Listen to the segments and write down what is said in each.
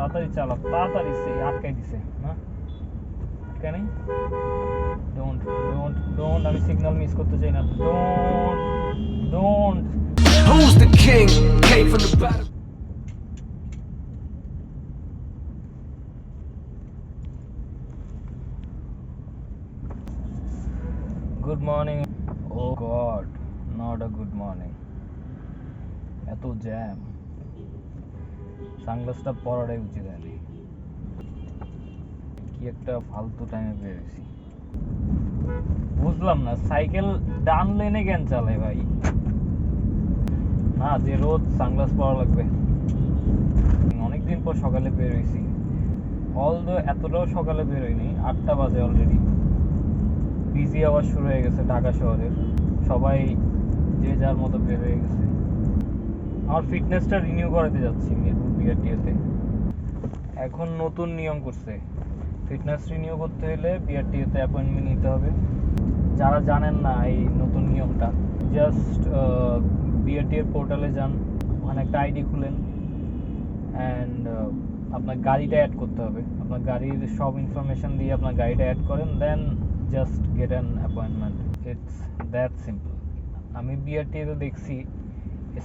তাড়াতাড়ি চালা, তাড়াতাড়ি আটকাই দিছে না, আটকাই নাই। ডোন্ট ডোন্ট ডোন্ট, আমি সিগন্যাল মিস করতে চাই না। Don't don't. Who's the king? Came from the bottom. Good morning. Oh god, not a good morning. এত জ্যাম, সানগ্লাসটা পরাটাই উচিত হয়নি। কি একটা ফালতু টাইমে বেরিয়েছি, বুঝলাম না। সাইকেল ডান লেনে কেন চালায় ভাই? না, যে রোজ সানগ্লাস পরা লাগবে। অনেকদিন পর সকালে বেরোইছি, অলদো এতটাও সকালে বেরোয়নি, 8টা বাজে অলরেডি। বিজি আওয়ার শুরু হয়ে গেছে ঢাকা শহরের, সবাই যে যার মতো বের হয়ে গেছে। আমার ফিটনেসটা রিনিউ করাতে যাচ্ছি মিরপুর BRTA-তে। এখন নতুন নিয়ম করছে, ফিটনেস রিনিউ করতে হলে BRTA-তে অ্যাপয়েন্টমেন্ট নিতে হবে। যারা জানেন না এই নতুন নিয়মটা, জাস্ট BRTA পোর্টালে যান, ওখানে একটা আইডি খুলেন, অ্যান্ড আপনার গাড়িটা অ্যাড করতে হবে। আপনার গাড়ির সব ইনফরমেশন দিয়ে আপনার গাড়িটা অ্যাড করেন, then just get an appointment. It's that simple. আমি BRTA-তে দেখছি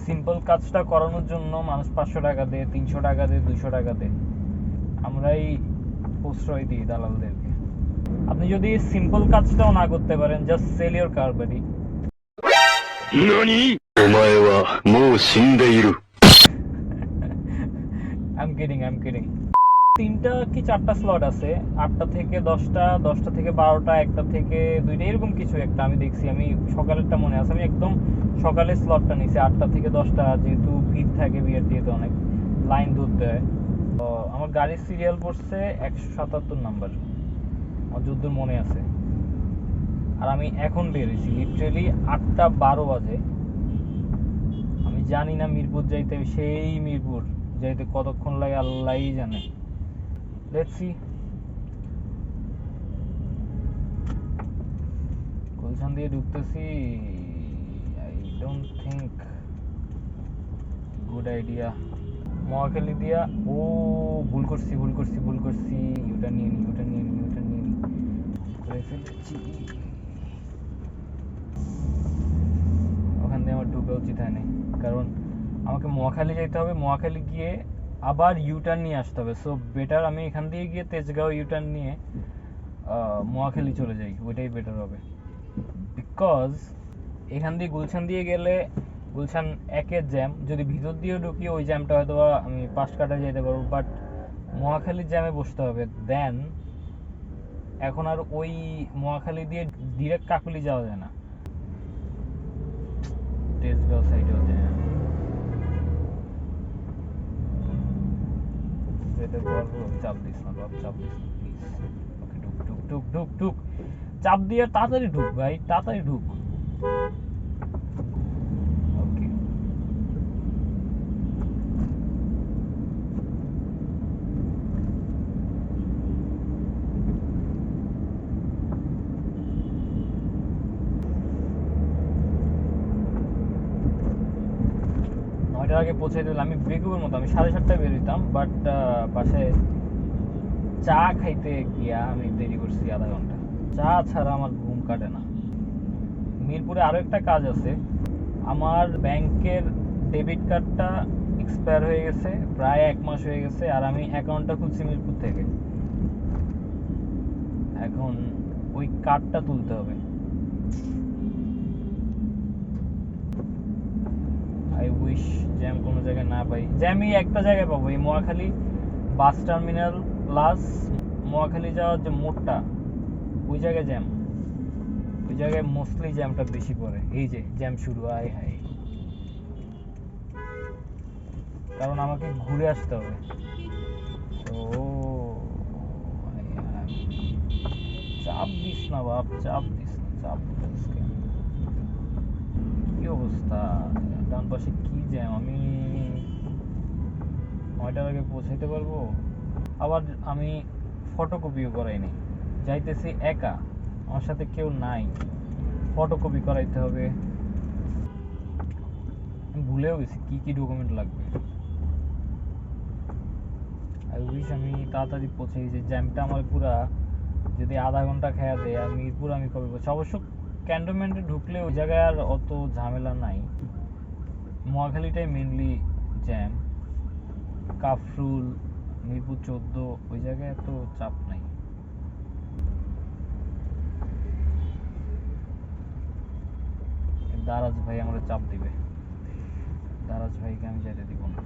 সিম্পল কাজটা করানোর জন্য মানুষ 500 টাকা দেয়, 300 টাকা দেয়, 200 টাকা দেয়। আমরাই প্রশ্রয় দিই দালালদেরকে। আপনি যদি সিম্পল কাজটাও না করতে পারেন, জাস্ট সেল ইওর কার বাড়ি। NANI? お前はもう死んでいる。I'm kidding. 3টা কি 4টা স্লট আছে, 8টা থেকে 10টা, 10টা থেকে 12টা, 1টা থেকে 2টা, এরকম কিছু একটা আমি দেখছি। আমি সকালেরটা মনে আছে, আমি একদম সকালের স্লটটা নিছি, 8টা থেকে 10টা, যেহেতু ভিড় থাকে BRTA-তে, অনেক লাইন ধরতে হয়। তো আমার গাড়ির সিরিয়াল পড়ছে 177 নাম্বার, আমার যদ্দূর মনে আছে। আর আমি এখন বেরিয়েছি লিটারেলি 8:12 বাজে। আমি জানি না মিরপুর যাইতে, সেই মিরপুর যাইতে কতক্ষণ লাগে আল্লাহই জানে। Let's see. গুলশান দিয়ে ঢুকতেছি, I don't think good idea. Mohakhali দিয়া, ও ভুল করছি। ইউটার্ন নিয়ে নি করে ফেলেছি। ওখান দিয়ে আমার ঢুকা উচিত হয়নি, কারণ আমাকে মহাখালী যেতে হবে, মহাখালী গিয়ে আবার ইউটার্ন নিয়ে আসতে হবে। সো বেটার আমি এখান দিয়ে গিয়ে তেজগাঁও ইউটার্ন নিয়ে মহাখালী চলে যাই, ওইটাই বেটার হবে। বিকজ এখান দিয়ে গুলশান দিয়ে গেলে গুলশান 1-এর জ্যাম, যদি ভিতর দিয়েও ঢুকি ওই জ্যামটা হয়তো আমি পাশ কাটায় যেতে পারবো, বাট মহাখালীর জ্যামে বসতে হবে। দেন এখন আর ওই মহাখালী দিয়ে ডিরেক্ট কাকুলি যাওয়া যায় না, তেজগাঁও সাইডেও জ্যাম। যেতে পারবো? চাপ দিস না বাপ, চাপ দিস না প্লিজ। ওকে, ঢুক। চাপ দিয়ে তাড়াতাড়ি ঢুক ভাই, তাড়াতাড়ি ঢুক। ওকে, নয়টার আগে পৌঁছে দিলে আমি বেকুবের মতো, আমি 7:30টায় বেরোতাম, বাট বাসায় চা খাইতে গিয়া আমি দেরি করছি আধা ঘন্টা। চা ছাড়া আমার ঘুম কাটে না। মিরপুরে আরো একটা কাজ আছে, আমার ব্যাংকের ডেবিট কার্ডটা এক্সপায়ার হয়ে গেছে, প্রায় 1 মাস হয়ে গেছে, আর আমি অ্যাকাউন্টটা খুলছি মিরপুর থেকে। এখন ওই কার্ডটা তুলতে হবে। আই উইশ জ্যাম কোনো জায়গায় না পাই। জ্যামই একটা জায়গায় পাবো, এই Mohakhali bus terminal plus Mohakhali যাওয়ার যে মোড়টা, ওই জায়গায় জ্যাম, ওই জায়গায় মোস্টলি জ্যামটা বেশি পড়ে। এই যে জ্যাম শুরু, আয় হায়, কারণ আমাকে ঘুরে আসতে হবে। তো চাপ দিস না বাপ, চাপ দিস কেন? কি অবস্থা, ডান পাশে কি জ্যাম! আমি 9টার আগে পৌঁছাইতে পারবো? আবার আমি ফটোকপিও করাইনি, যাইতেছি একা, আমার সাথে কেউ নাই, ফটোকপি করাইতে হবে। আমি ভুলেও গেছি কি ডকুমেন্ট লাগবে। আই উইশ আমি তাড়াতাড়ি পৌঁছে, যে জ্যামটা আমার পুরা যদি আধা ঘন্টা খেয়া দেয় আর মিরপুর আমি কবে পৌঁছে। অবশ্য ক্যান্টনমেন্টে ঢুকলে ওই জায়গায় আর অত ঝামেলা নাই, মহাখালীটাই মেনলি জ্যাম। কাফরুল, মিরপুর 14 ওই জায়গায় এত চাপ নাই। দারাজ ভাই আমরা চাপ দিবে, দারাজ ভাইকে আমি যেতে দিব না।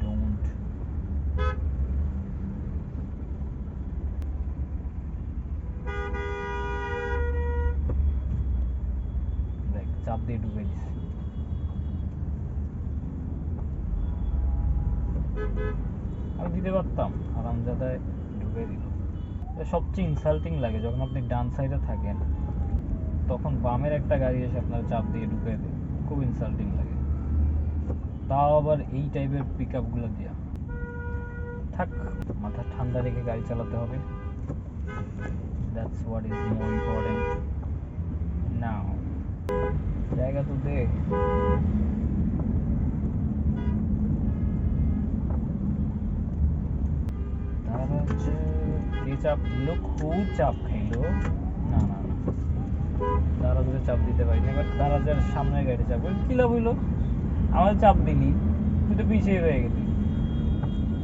ডোন্ট দেখ, চাপ দিয়ে ঢুকে দিছে। আমি দিতে পারতাম, আরামজাদায় ঢুকে দিল। সবচেয়ে ইনসাল্টিং লাগে যখন আপনি ডান সাইডে থাকেন, তখন বামের একটা গাড়ি এসে আপনার চাপ দিয়ে ঢুকে দেয়, খুব ইনসাল্টিং লাগে। তাও আবার এই টাইপের পিক আপগুলো দিয়া। থাক, মাথা ঠান্ডা রেখে গাড়ি চালাতে হবে। That's what is more important now. জায়গা তো দে। কে চাপ দিল? খুব চাপ খাইলো। না না না, দারাজের চাপ দিতে পারিনি। এবার দারাজের সামনের গাড়ি চাপ, কি লাভ হইলো? আমার চাপ দিলি, তুই তো পিছিয়ে রয়ে গেলি,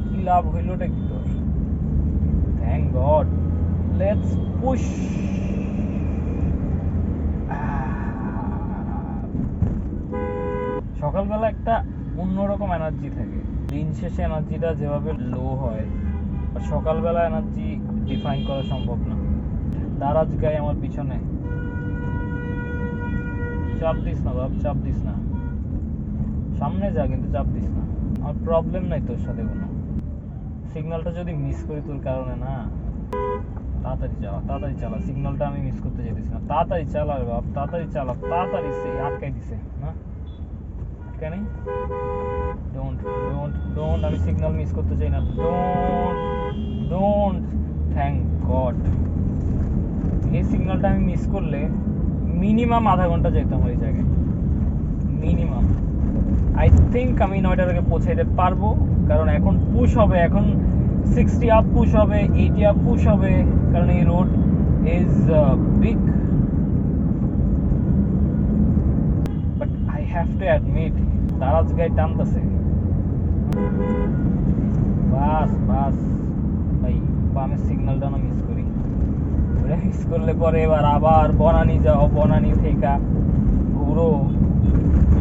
কি লাভ হইলোটা কি তোর? Thank god, let's push. সকালবেলা একটা অন্যরকম এনার্জি থাকে, দিন শেষে এনার্জিটা যেভাবে লো হয়, আর সকালবেলা এনার্জি ডিফাইন করা সম্ভব না। দারাজ গায়ে আমার পিছনে, চাপ দিস না বাপ, চাপ দিস না, সামনে যা কিন্তু চাপ দিস না। আমার প্রবলেম নাই তোর সাথে কোনো, সিগন্যালটা যদি মিস করি তোর কারণে না। তাড়াতাড়ি চালা, তাড়াতাড়ি চালা, সিগন্যালটা আমি মিস করতে যেতেছি না। তাড়াতাড়ি চালা রে বাপ, তাড়াতাড়ি চালা, তাড়াতাড়ি। সে আটকাই দিছে না, আটকাই নেই। ডোন্ট ডোন্ট ডোন্ট, আমি সিগন্যাল মিস করতে চাই না। Don't don't, thank god. এই সিগন্যালটা আমি মিস করলে মিনিমাম আধা ঘন্টা যেতাম ওই জায়গায়, মিনিমাম। আই থিঙ্ক আমি 9টার আগে পৌঁছাইতে পারবো, কারণ এখন পুশ হবে, এখন 60 আপ পুশ হবে, 80 আপ পুশ হবে, কারণ এই road is big. But I have to admit, Daraz guy টানতেছে। বাস বাস ভাই, বামের সিগন্যালটা না মিস করি, মিস করলে পরে এবার আবার বনানি যাও, বনানি থেকে ঘুরো,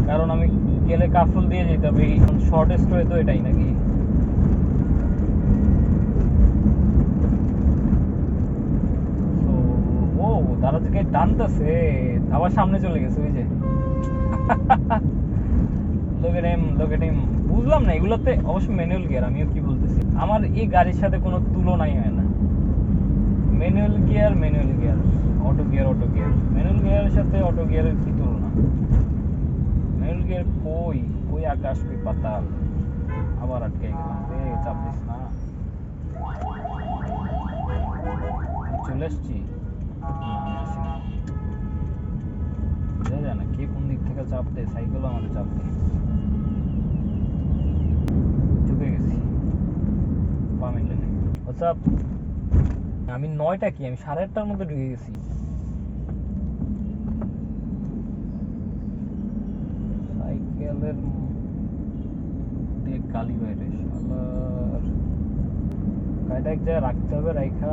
কারণ আমি গেলে কাফরুল দিয়ে যেতে হবে। এই শর্টেস্ট ওয়ে তো এটাই নাকি। ও তারা থেকে টানতেছে, আবার সামনে চলে গেছে ওই যে। বুঝলাম না এগুলোতে, অবশ্য ম্যানুয়াল গিয়ার। আমিও কি বলতেছি, আমার এই গাড়ির সাথে কোনো তুলনাই হয় না। Manual gear, auto gear, manual গিয়ারের সাথে অটো গিয়ারের কি তুলনা? ম্যানুয়াল গিয়ার কই কই আকাশ, কই পাতাল। আবার আটকে গেলাম রে, চাপ দিস না। চলে এসছি, বোঝা যায় না কে কোন দিক থেকে চাপ দেয়। সাইকেলও আমাদের চাপ দেয়। ঢুকে গেছি বামের লেনে। হোয়াটসঅ্যাপ, আমি 9টা কি, আমি 8:30টার মধ্যে ঢুকে গেছি। সাইকেলের দিয়ে গালি বাইরে, শালার গাড়িটা এক জায়গায় রাখতে হবে, রাইখা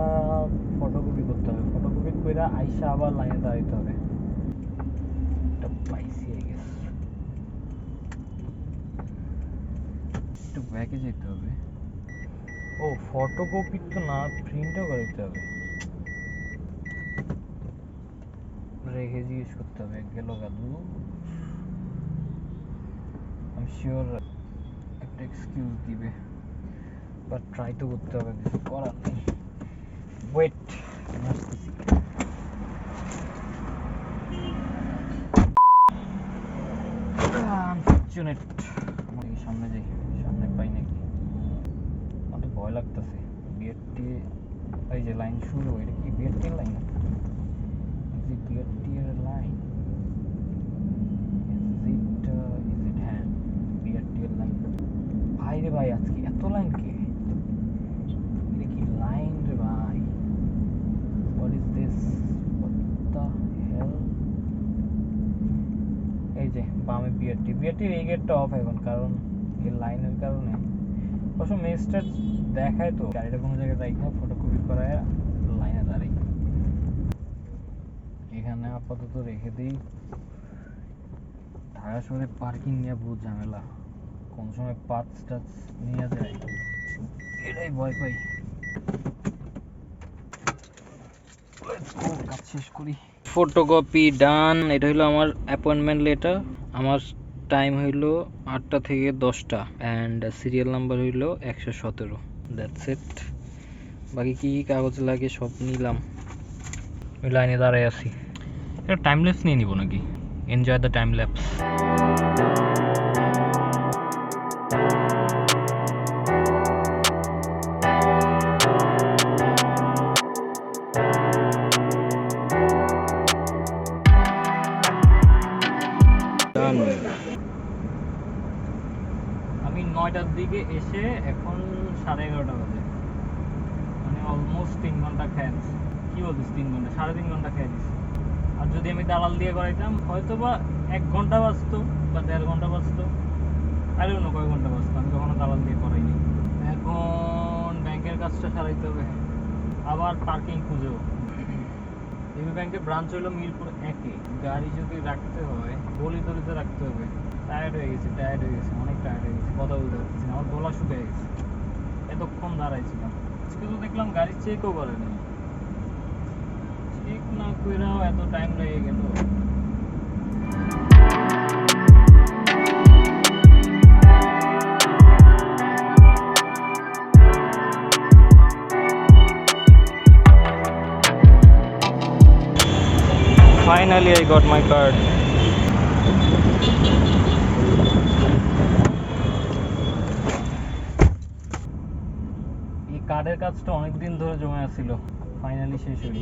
ফটোকপি করতে হবে, ফটোকপি করে আইসা আবার লাইনে দাঁড়াইতে হবে। একটা পাইসি হয়ে গেছে, একটু ব্যাকে যেতে হবে। ও ফটোকপি তো না, প্রিন্টও করাইতে হবে, রেখে জিজ্ঞেস করতে হবে গেল গাদু। আমি শিওর একটা এক্সকিউজ দিবে, বাট ট্রাই তো করতে হবে, কিছু করার নেই। ওয়েট, আমি আসতেছি। আনফরচুনেট, আমার কি সামনে যাই, সামনে পাই নাকি? আমার তো ভয় লাগতেছে। বিআরটি এই যে লাইন শুরু, এটা কি বিআরটি লাইন? বিআরটি এর লাইন? হ্যাঁ বিআরটি এর লাইন। ভাই রে ভাই, আজকে এত লাইন কে? বামে বিআরটির এই গেটটা অফ এখন, কারণ এই লাইনের কারণে। অবশ্য মেস্টার দেখায় তো গাড়িটা কোনো জায়গায় রাখা ফটোকপি করায় লাইনে দাঁড়াই। এখানে আপাতত রেখে দিই। ঢাকা শহরে পার্কিং নিয়ে বহুত ঝামেলা, কোন সময় পাঁচ টাচ নিয়ে যায়, এটাই ভয় পাই। কাজ শেষ করি। ফটোকপি ডান। এটা হলো আমার অ্যাপয়েন্টমেন্ট লেটার। আমার টাইম হইলো 8টা থেকে 10টা অ্যান্ড সিরিয়াল নাম্বার হইলো 117। That's it. বাকি কি কাগজ লাগে সব নিলাম। ওই লাইনে দাঁড়াই আছি। একটা টাইম ল্যাপস নিয়ে নিব নাকি? Enjoy the time lapse. আমি 9টার দিকে এসে এখন 11:30 বাজে, মানে অলমোস্ট 3 ঘন্টা খেয়ে দিচ্ছি। কি বলছিস 3 ঘন্টা? 3.5 ঘন্টা খেয়ে দিচ্ছি। আর যদি আমি দালাল দিয়ে করাইতাম হয়তো বা 1 ঘন্টা বাঁচতো বা 1.5 ঘন্টা বাঁচতো, আর অন্য কয়েক ঘন্টা বাঁচতো। আমি কখনো দালাল দিয়ে করাইনি। এখন ব্যাংকের কাজটা সারাইতে হবে, আবার পার্কিং খুঁজেও। ইউবি ব্যাংকের ব্রাঞ্চ হলো মিরপুর 1-এ। গাড়ি যদি রাখতে হয় গলি তলিতে রাখতে হবে। টায়ার্ড হয়ে গেছে, অনেক টায়ার্ড হয়ে গেছে, কথা বলতে পারতেছি না, আমার গলা শুকিয়ে গেছে, এতক্ষণ দাঁড়াইছিলাম। আজকে তো দেখলাম গাড়ি চেকও করে না, চেক না কইরাও এত টাইম লেগে গেল। Finally I got my card. এই কার্ডের কাজটা অনেকদিন ধরে জমে আছিল, ফাইনালি শেষ হইল।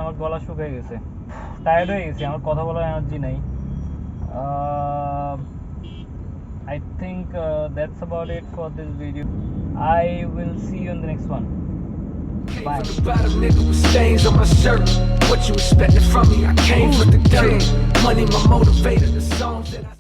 আমার গলা শুকিয়ে গেছে, টায়ার্ড হয়ে গেছি, আমার কথা বলার এনার্জি নাই। I think that's about it for this video. I will see you in the next one. Bye. From the bottom, nigga, with stains on my shirt. What you expecting from me? I came with the dirt. Money, my motivator, the songs that I